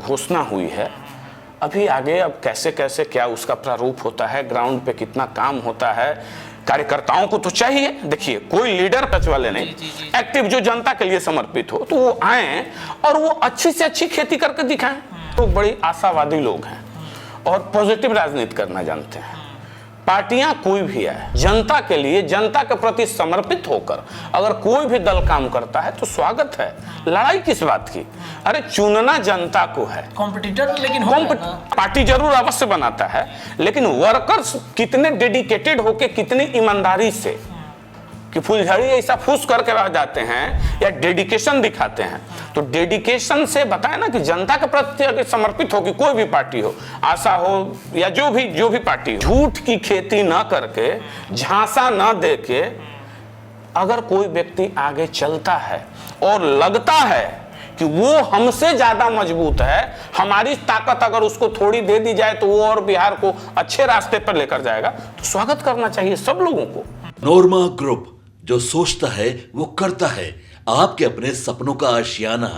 घोषणा हुई है, अभी आगे अब कैसे कैसे क्या उसका प्रारूप होता है, ग्राउंड पे कितना काम होता है, कार्यकर्ताओं को तो चाहिए। देखिए कोई लीडर टच वाले नहीं, एक्टिव जो जनता के लिए समर्पित हो तो वो आए और वो अच्छी से अच्छी खेती करके दिखाएं। तो बड़ी आशावादी लोग हैं और पॉजिटिव राजनीति करना जानते हैं। पार्टियां कोई भी है, जनता के लिए, जनता के प्रति समर्पित होकर अगर कोई भी दल काम करता है तो स्वागत है। लड़ाई किस बात की? अरे चुनना जनता को है, कॉम्पिटिटर लेकिन पार्टी जरूर अवश्य बनाता है, लेकिन वर्कर्स कितने डेडिकेटेड होके, कितनी ईमानदारी से, कि फुलझड़ी ऐसा फूस करके रह जाते हैं या डेडिकेशन दिखाते हैं। तो डेडिकेशन से बताए ना कि जनता के प्रति अगर समर्पित हो कि कोई भी पार्टी हो, आशा हो या जो भी पार्टी हो, झूठ की खेती ना करके, झांसा ना देके अगर कोई व्यक्ति आगे चलता है और लगता है कि वो हमसे ज्यादा मजबूत है, हमारी ताकत अगर उसको थोड़ी दे दी जाए तो वो और बिहार को अच्छे रास्ते पर लेकर जाएगा, तो स्वागत करना चाहिए सब लोगों को। नोरमा ग्रुप, जो सोचता है वो करता है, आपके अपने सपनों का आशियाना।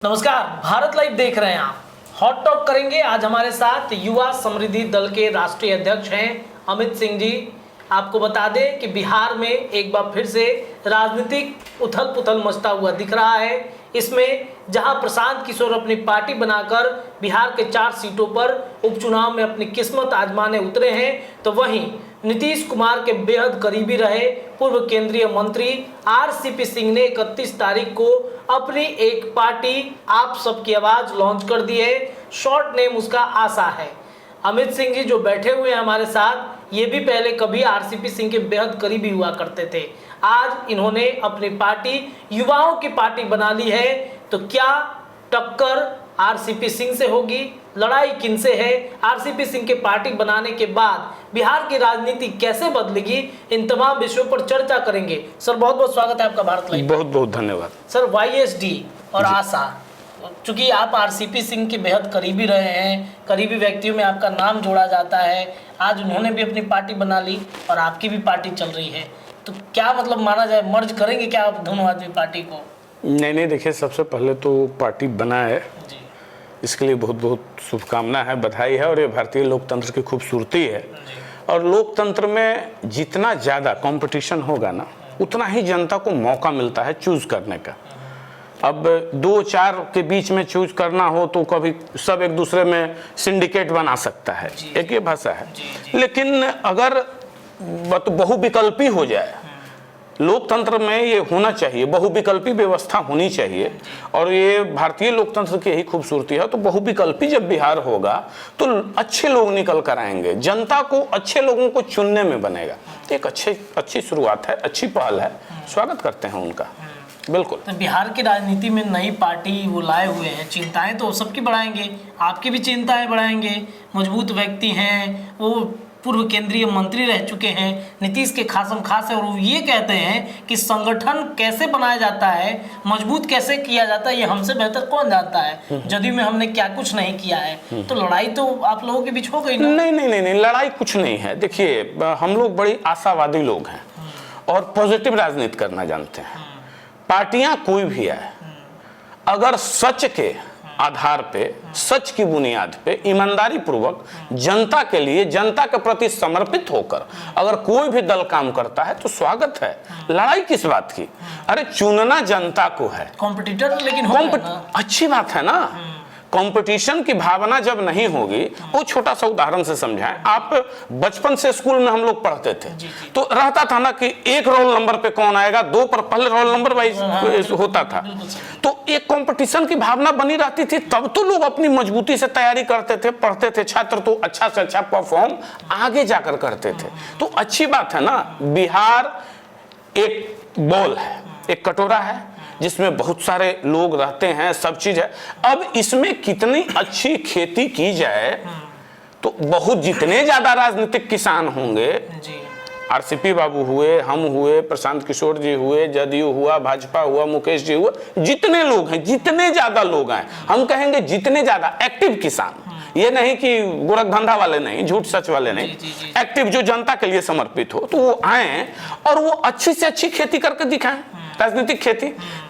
नमस्कार, भारत लाइव देख रहे हैं आप। हॉट टॉक करेंगे आज हमारे साथ युवा समृद्धि दल के राष्ट्रीय अध्यक्ष हैं अमित सिंह जी। आपको बता दें कि बिहार में एक बार फिर से राजनीतिक उथल पुथल मचता हुआ दिख रहा है। इसमें जहां प्रशांत किशोर अपनी पार्टी बनाकर बिहार के 4 सीटों पर उपचुनाव में अपनी किस्मत आजमाने उतरे हैं, तो वहीं नीतीश कुमार के बेहद करीबी रहे पूर्व केंद्रीय मंत्री आरसीपी सिंह ने 31 तारीख को अपनी एक पार्टी आप सबकी आवाज लॉन्च कर दी है। शॉर्ट नेम उसका आशा है। अमित सिंह जी जो बैठे हुए हैं हमारे साथ, ये भी पहले कभी आरसीपी सिंह के बेहद करीबी हुआ करते थे। आज इन्होंने अपनी पार्टी युवाओं की पार्टी बना ली है। तो क्या टक्कर आरसीपी सिंह से होगी? लड़ाई किनसे है? आरसीपी सिंह के पार्टी बनाने के बाद बिहार की राजनीति कैसे बदलेगी? इन तमाम विषयों पर चर्चा करेंगे। सर बहुत बहुत स्वागत है आपका भारत लाइव। बहुत बहुत धन्यवाद सर। वाईएसडी और आशा, चूंकि आप आरसीपी सिंह के बेहद करीबी रहे हैं, करीबी व्यक्तियों में आपका नाम जोड़ा जाता है, आज उन्होंने भी अपनी पार्टी बना ली और आपकी भी पार्टी चल रही है, तो क्या मतलब माना जाए, मर्ज करेंगे क्या आप दोनों आदमी पार्टी को? नहीं, देखिए सबसे पहले तो पार्टी बना है जी, इसके लिए बहुत बहुत शुभकामना है, बधाई है। और ये भारतीय लोकतंत्र की खूबसूरती है। और लोकतंत्र में जितना ज़्यादा कंपटीशन होगा ना, उतना ही जनता को मौका मिलता है चूज करने का। अब 2-4 के बीच में चूज करना हो तो कभी सब एक दूसरे में सिंडिकेट बना सकता है, एक ये भाषा है। लेकिन अगर बहुविकल्पी हो जाए, लोकतंत्र में ये होना चाहिए, बहुविकल्पी व्यवस्था होनी चाहिए। और ये भारतीय लोकतंत्र की यही खूबसूरती है। तो बहुविकल्पी जब बिहार होगा तो अच्छे लोग निकल कर आएंगे, जनता को अच्छे लोगों को चुनने में बनेगा। तो एक अच्छी शुरुआत है, अच्छी पहल है, स्वागत करते हैं उनका। बिल्कुल। तो बिहार की राजनीति में नई पार्टी वो लाए हुए हैं, चिंताएं तो सबकी बढ़ाएंगे, आपकी भी चिंताएं बढ़ाएंगे। मजबूत व्यक्ति हैं, वो पूर्व केंद्रीय मंत्री रह चुके हैं, नीतीश के खासम खास है, और वो ये कहते हैं कि संगठन कैसे बनाया जाता है, मजबूत कैसे किया जाता है, ये हमसे बेहतर कौन जानता है। जदयू में हमने क्या कुछ नहीं किया है। तो लड़ाई तो आप लोगों के बीच हो गई ना? नहीं, लड़ाई कुछ नहीं है। देखिए हम लोग बड़ी आशावादी लोग हैं और पॉजिटिव राजनीति करना जानते हैं। पार्टियां कोई भी है, अगर सच के आधार पे, सच की बुनियाद पे, ईमानदारी पूर्वक जनता के लिए, जनता के प्रति समर्पित होकर अगर कोई भी दल काम करता है तो स्वागत है। लड़ाई किस बात की? अरे चुनना जनता को है, कॉम्पिटिटर लेकिन अच्छी बात है ना। कंपटीशन की भावना जब नहीं होगी, वो छोटा सा उदाहरण से समझाएं। आप बचपन से स्कूल में हम लोग पढ़ते थे, तो रहता था ना कि 1 रोल नंबर पे कौन आएगा, 2 पर पहले रोल नंबर वाइज होता था। तो एक कंपटीशन की भावना बनी रहती थी, तब तो लोग अपनी मजबूती से तैयारी करते थे, पढ़ते थे। छात्र तो अच्छा से अच्छा परफॉर्म आगे जाकर करते थे। तो अच्छी बात है ना। बिहार एक बॉल है, एक कटोरा है जिसमें बहुत सारे लोग रहते हैं, सब चीज है। अब इसमें कितनी अच्छी खेती की जाए तो बहुत, जितने ज्यादा राजनीतिक किसान होंगे, आरसीपी बाबू हुए, हम हुए, प्रशांत किशोर जी हुए, जदयू हुआ, भाजपा हुआ, मुकेश जी हुआ, जितने लोग हैं, जितने ज्यादा लोग हैं, हम कहेंगे जितने ज्यादा एक्टिव किसान, ये नहीं कि गोरखधंधा वाले नहीं, झूठ सच वाले नहीं, एक्टिव जो जनता के लिए समर्पित हो, तो वो आए और वो अच्छी से अच्छी खेती करके दिखाएं, राजनीतिक खेती,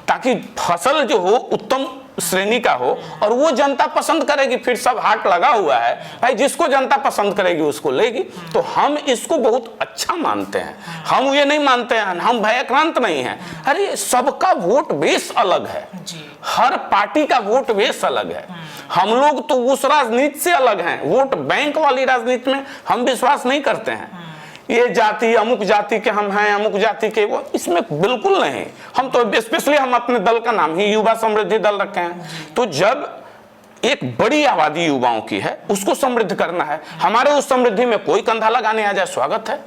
ताकि फसल जो हो उत्तम श्रेणी का हो और वो जनता पसंद करेगी, फिर सब हाट लगा हुआ है भाई, जिसको जनता पसंद करेगी उसको लेगी। तो हम इसको बहुत अच्छा मानते हैं, हम ये नहीं मानते हैं, हम भयाक्रांत नहीं हैं। अरे सबका वोट बेस अलग है, हर पार्टी का वोट बेस अलग है। हम लोग तो उस राजनीति से अलग हैं, वोट बैंक वाली राजनीति में हम विश्वास नहीं करते हैं। ये जाति अमुक जाति के हम हैं, अमुक जाति के वो, इसमें बिल्कुल नहीं। हम तो स्पेशली हम अपने दल का नाम ही युवा समृद्धि दल रखे हैं। तो जब एक बड़ी आबादी युवाओं की है, उसको समृद्ध करना है, हमारे उस समृद्धि में कोई कंधा लगाने आ जाए स्वागत है।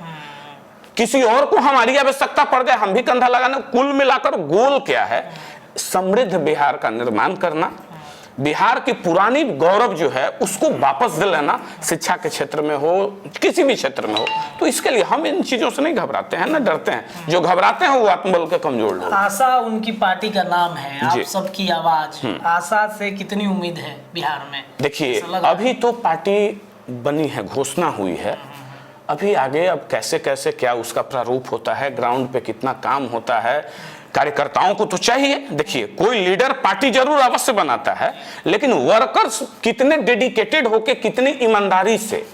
किसी और को हमारी आवश्यकता पड़ जाए हम भी कंधा लगाने। कुल मिलाकर गोल क्या है? समृद्ध बिहार का निर्माण करना, बिहार की पुरानी गौरव जो है उसको वापस दिलाना, शिक्षा के क्षेत्र में हो, किसी भी क्षेत्र में हो। तो इसके लिए हम इन चीजों से नहीं घबराते हैं, ना डरते हैं। जो घबराते हैं वो आत्मबल के कमजोर लोग। आशा उनकी पार्टी का नाम है, आप सबकी आवाज। आशा से कितनी उम्मीद है बिहार में? देखिए अभी तो पार्टी बनी है, घोषणा हुई है, अभी आगे अब कैसे कैसे क्या उसका प्रारूप होता है, ग्राउंड पे कितना काम होता है, कार्यकर्ताओं को तो चाहिए। देखिए कोई लीडर पार्टी जरूर अवश्य बनाता है, लेकिन वर्कर्स कितने डेडिकेटेड होके, कितनी ईमानदारी से,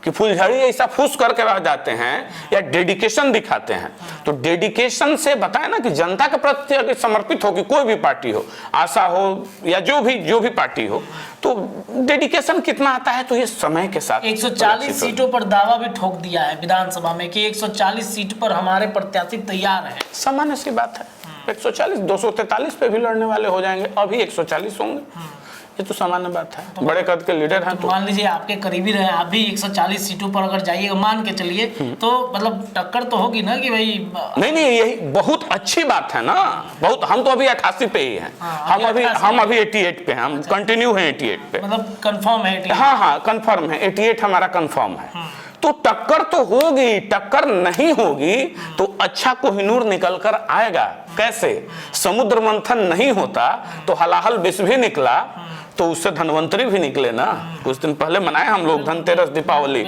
कि फुलझड़ी ऐसा फूस करके रह जाते हैं या डेडिकेशन दिखाते हैं। तो डेडिकेशन से बताए ना कि जनता के प्रति अगर समर्पित हो, कि कोई भी पार्टी हो, आशा हो या जो भी पार्टी हो, तो डेडिकेशन कितना आता है, तो ये समय के साथ 140 सीटों पर दावा भी ठोक दिया है विधानसभा में कि 140 सीट पर हमारे प्रत्याशी तैयार है। सामान्य सी बात है, 140 243 पे भी लड़ने वाले हो जाएंगे, अभी 140 होंगे, ये तो सामान्य बात है। तो बड़े कद के लीडर हैं। तो मान लीजिए आपके करीबी रहे, आप भी 140 सीटों पर अगर जाइएगा, मान के चलिए, तो मतलब टक्कर तो होगी ना कि भाई। नहीं यही बहुत अच्छी बात है ना, बहुत। हम तो अभी 88 पे ही हैं, हम अभी 88 पे हैं, हम कंटिन्यू हैं 88 पे, मतलब कंफर्म है 88? हाँ कंफर्म है, 88 हमारा कंफर्म है। तो टक्कर तो होगी, टक्कर नहीं होगी तो अच्छा कोहिनूर निकल कर आएगा। कैसे? समुद्र मंथन नहीं होता तो हलाहल विष भी निकला, तो उससे धनवंतरी भी निकले ना। कुछ दिन पहले मनाए हम लोग धनतेरस, दीपावली,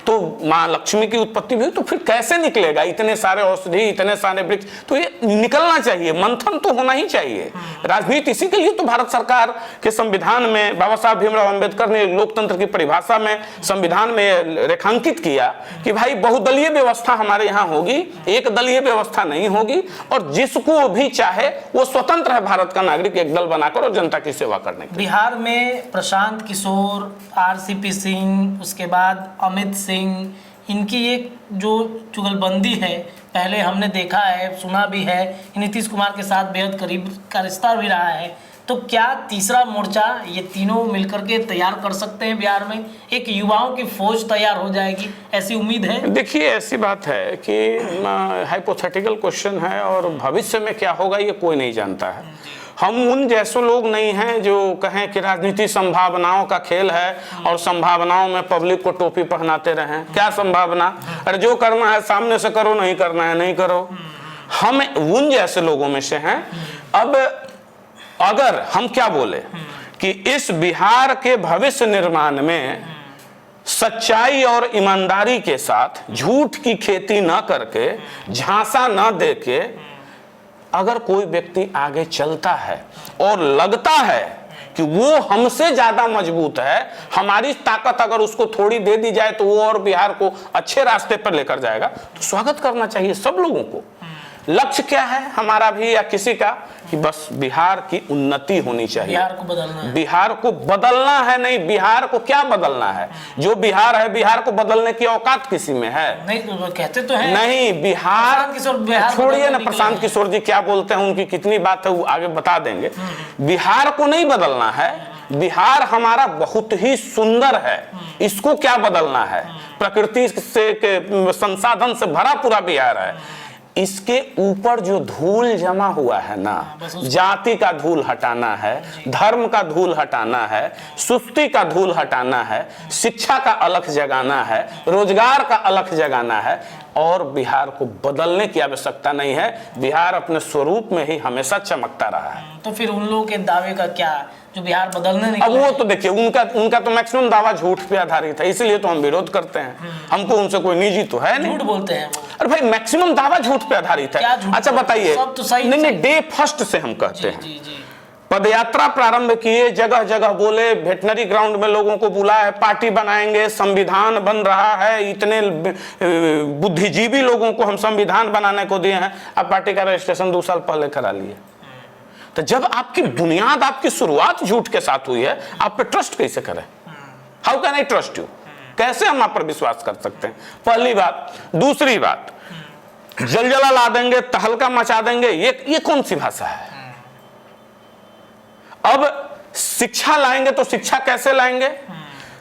तो माँ लक्ष्मी की उत्पत्ति भी, तो फिर कैसे निकलेगा? इतने सारे औषधि, इतने सारे वृक्ष, तो ये निकलना चाहिए, मंथन तो होना ही चाहिए। राजनीति इसी के लिए तो भारत सरकार के संविधान में बाबा साहब भीमराव अंबेडकर ने लोकतंत्र की परिभाषा में संविधान में रेखांकित किया कि भाई बहुदलीय व्यवस्था हमारे यहाँ होगी, एक दलीय व्यवस्था नहीं होगी, और जिसको भी चाहे वो स्वतंत्र है भारत का नागरिक एक दल बनाकर और जनता की सेवा करने के लिए। बिहार में प्रशांत किशोर, आरसीपी सिंह, उसके बाद अमित सिंह, इनकी एक जो चुगलबंदी है, पहले हमने देखा है, सुना भी है, नीतीश कुमार के साथ बेहद करीब का रिश्ता भी रहा है। तो क्या तीसरा मोर्चा ये तीनों मिलकर के तैयार कर सकते हैं बिहार में? एक युवाओं की फौज तैयार हो जाएगी, ऐसी उम्मीद है? देखिए ऐसी बात है कि हाइपोथेटिकल क्वेश्चन है, और भविष्य में क्या होगा ये कोई नहीं जानता है। हम उन जैसे लोग नहीं हैं जो कहें कि राजनीति संभावनाओं का खेल है और संभावनाओं में पब्लिक को टोपी पहनाते रहें। क्या संभावना? अरे जो करना है सामने से करो, नहीं करना है नहीं करो। हम उन जैसे लोगों में से हैं। अब अगर हम क्या बोले कि इस बिहार के भविष्य निर्माण में सच्चाई और ईमानदारी के साथ झूठ की खेती न करके, झांसा न देके, अगर कोई व्यक्ति आगे चलता है और लगता है कि वो हमसे ज्यादा मजबूत है, हमारी ताकत अगर उसको थोड़ी दे दी जाए तो वो और बिहार को अच्छे रास्ते पर लेकर जाएगा, तो स्वागत करना चाहिए सब लोगों को। लक्ष्य क्या है हमारा भी या किसी का, कि बस बिहार की उन्नति होनी चाहिए, बिहार को बदलना है। बिहार को बदलना है, नहीं बिहार को क्या बदलना है? जो बिहार है, बिहार को बदलने की औकात किसी में है? नहीं तो कहते तो हैं नहीं। बिहार छोड़िए ना, प्रशांत किशोर जी क्या बोलते हैं, उनकी कितनी बात है वो आगे बता देंगे। बिहार को नहीं बदलना है, बिहार हमारा बहुत ही सुंदर है, इसको क्या बदलना है? प्रकृति से के संसाधन से भरा पूरा बिहार है, इसके ऊपर जो धूल जमा हुआ है ना, जाति का धूल हटाना है, धर्म का धूल हटाना है, सुस्ती का धूल हटाना है, शिक्षा का अलख जगाना है, रोजगार का अलख जगाना है, और बिहार को बदलने की आवश्यकता नहीं है। बिहार अपने स्वरूप में ही हमेशा चमकता रहा है। तो फिर उन लोगों के दावे का क्या, जो बिहार बदलने नहीं? अब वो तो देखिए उनका तो मैक्सिमम दावा झूठ पे आधारित है, इसलिए तो हम विरोध करते हैं। हमको उनसे कोई निजी तो है नहीं। झूठ बोलते हैं वो। अरे भाई मैक्सिमम दावा झूठ पे आधारित है। अच्छा बताइए। सब तो सही नहीं डे फर्स्ट से हम कहते हैं। पदयात्रा प्रारंभ किए, जगह जगह बोले, वेटनरी ग्राउंड में लोगों को बुलाया, पार्टी बनाएंगे, संविधान बन रहा है, इतने बुद्धिजीवी लोगों को हम संविधान बनाने को दिए हैं। अब पार्टी का रजिस्ट्रेशन 2 साल पहले करा लिए। तो जब आपकी बुनियाद, आपकी शुरुआत झूठ के साथ हुई है, आप पे ट्रस्ट कैसे करें? How can I trust you? कैसे हम आप पर विश्वास कर सकते हैं? पहली बात। दूसरी बात, जलजला ला देंगे, तहलका मचा देंगे, ये कौन सी भाषा है? अब शिक्षा लाएंगे तो शिक्षा कैसे लाएंगे?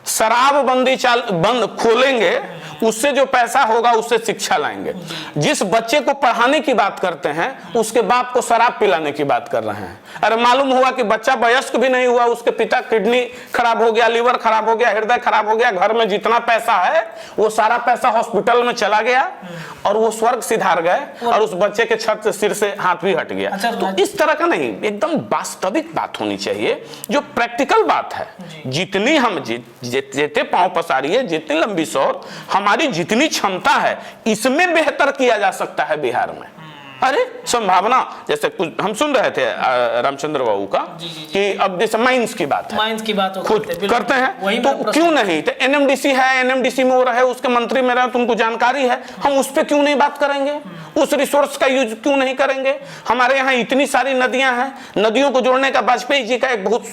शराब बंदी बंद खोलेंगे, उससे जो पैसा होगा उससे शिक्षा लाएंगे। जिस बच्चे को पढ़ाने की बात करते हैं उसके बाप को शराब पिलाने की बात कर रहे हैं। अरे मालूम हुआ कि बच्चा वयस्क भी नहीं हुआ, उसके पिता किडनी खराब हो गया, लीवर खराब हो गया, हृदय खराब हो गया, घर में जितना पैसा है वो सारा पैसा हॉस्पिटल में चला गया और वो स्वर्ग सिधार गए और उस बच्चे के छत से सिर से हाथ भी हट गया। तो इस तरह का नहीं, एकदम वास्तविक बात होनी चाहिए, जो प्रैक्टिकल बात है। जितनी हम जितने पांव पसारिए, जितनी लंबी सौर, हमारी जितनी क्षमता है, इसमें बेहतर किया जा सकता है बिहार में। अरे संभावना, जैसे कुछ हम सुन रहे थे रामचंद्र बाबू का कि अब जैसे माइंस की बात है, माइंस की बात खुद करते हैं, तो क्यों नहीं? तो एनएमडीसी है, एनएमडीसी में वो रहे, उसके मंत्री में रहे, तुमको जानकारी है, हम उस पर क्यों नहीं बात करेंगे? उस रिसोर्स का यूज क्यों नहीं करेंगे? हमारे यहाँ इतनी सारी नदियां हैं, नदियों को जोड़ने का वाजपेयी जी का एक बहुत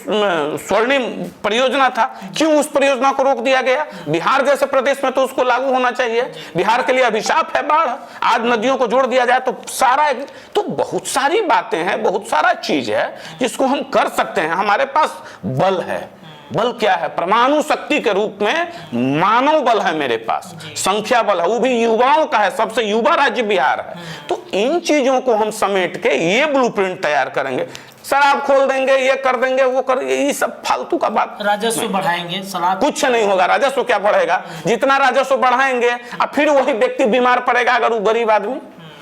स्वर्णिम परियोजना था, क्यों उस परियोजना को रोक दिया गया? बिहार जैसे प्रदेश में तो उसको लागू होना चाहिए। बिहार के लिए अभिशाप है बाढ़, आज नदियों को जोड़ दिया जाए तो तो बहुत सारी बातें हैं, बहुत सारा चीज है जिसको हम कर सकते हैं। हमारे पास बल है। बल क्या है? परमाणु शक्ति के रूप में मानव बल है मेरे पास, संख्या बल है, वो भी युवाओं का है, सबसे युवा राज्य बिहार है। तो इन चीजों को हम समेट के ये ब्लूप्रिंट तैयार करेंगे। शराब खोल देंगे, ये कर देंगे, वो कर, ये सब फालतू का बात। राजस्व बढ़ाएंगे, शराब कुछ नहीं होगा। राजस्व क्या बढ़ेगा? जितना राजस्व बढ़ाएंगे अब फिर वही व्यक्ति बीमार पड़ेगा। अगर वो गरीब आदमी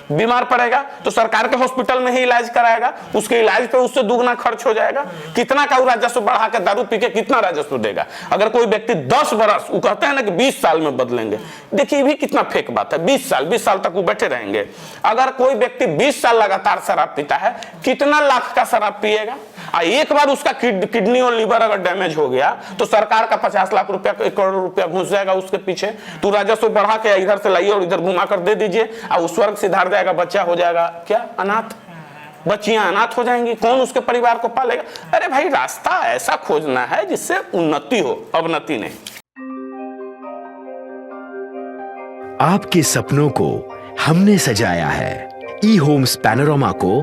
बीमार पड़ेगा तो सरकार के हॉस्पिटल में ही इलाज कराएगा, उसके इलाज पे उससे दुगना खर्च हो जाएगा। कितना का राजस्व बढ़ा के दारू पी के कितना राजस्व देगा? अगर कोई व्यक्ति 10 बरस, वो कहते हैं ना कि 20 साल में बदलेंगे, देखिए भी कितना फेक बात है। 20 साल तक वो बैठे रहेंगे। अगर कोई व्यक्ति 20 साल लगातार शराब पीता है, कितना लाख का शराब पिएगा? एक बार उसका किडनी और लीवर अगर डैमेज हो गया तो सरकार का 50 लाख रुपया, 1 करोड़ रुपया घुस जाएगा उसके पीछे। तो राजस्व बढ़ा के इधर से लाइए और इधर घुमा कर दे दीजिए और उस स्वर्ग सिधार जाएगा, बच्चा हो जाएगा क्या? अनाथ। बच्चियां अनाथ हो जाएंगी, कौन उसके परिवार को पालेगा? अरे भाई, रास्ता ऐसा खोजना है जिससे उन्नति हो, अवनति नहीं। आपके सपनों को हमने सजाया है। ई होम्स पैनोरामा को